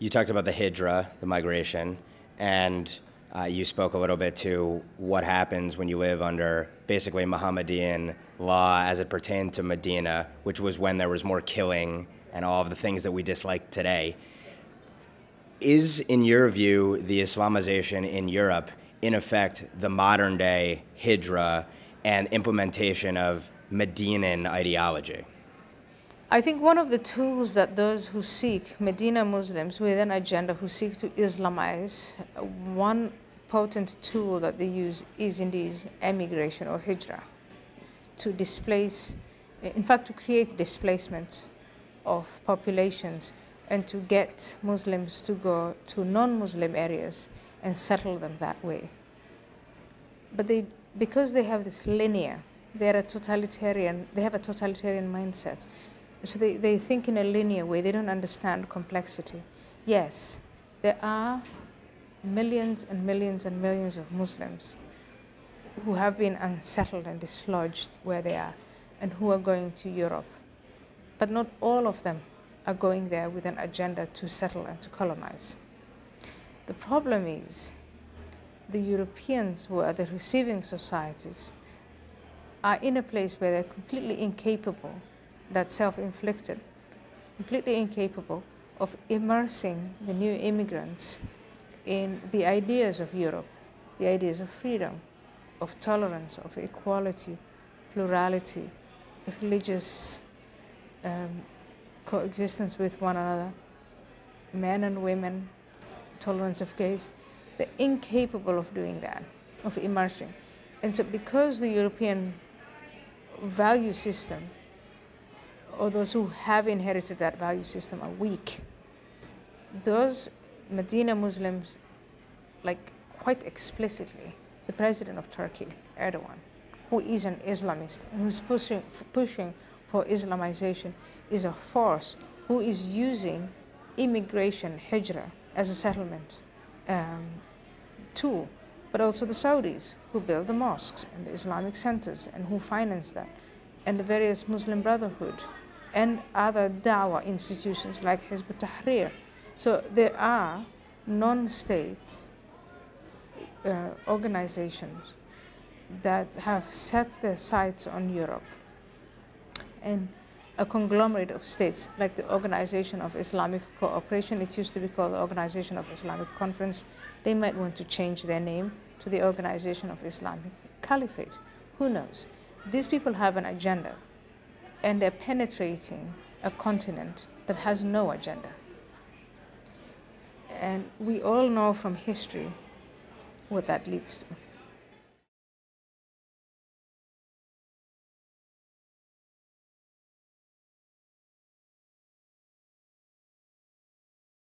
You talked about the hijra, the migration, and you spoke a little bit to what happens when you live under basically Mohammedan law as it pertained to Medina, which was when there was more killing and all of the things that we dislike today. Is, in your view, the Islamization in Europe, in effect, the modern-day hijra and implementation of Medinan ideology? I think one of the tools that those who seek, Medina Muslims with an agenda who seek to Islamize, one potent tool that they use is indeed emigration or hijra, to displace, in fact, to create displacement of populations and to get Muslims to go to non-Muslim areas and settle them that way. But because they have this linear, they have a totalitarian mindset. So they think in a linear way, they don't understand complexity. Yes, there are millions and millions and millions of Muslims who have been unsettled and dislodged where they are and who are going to Europe. But not all of them are going there with an agenda to settle and to colonize. The problem is the Europeans who are the receiving societies are in a place where they're completely incapable, that's self-inflicted, completely incapable of immersing the new immigrants in the ideas of Europe, the ideas of freedom, of tolerance, of equality, plurality, religious coexistence with one another, men and women, tolerance of gays. They're incapable of doing that, of immersing. And so because the European value system, or those who have inherited that value system, are weak, those Medina Muslims, like quite explicitly, the president of Turkey, Erdogan, who is an Islamist and who's pushing for Islamization, is a force who is using immigration, hijra, as a settlement tool. But also the Saudis, who build the mosques and the Islamic centers and who finance that, and the various Muslim Brotherhood and other dawah institutions like Hizb ut-Tahrir. So there are non-state organizations that have set their sights on Europe, and a conglomerate of states like the Organization of Islamic Cooperation, it used to be called the Organization of Islamic Conference, they might want to change their name to the Organization of Islamic Caliphate. Who knows? These people have an agenda, and they're penetrating a continent that has no agenda. And we all know from history what that leads to.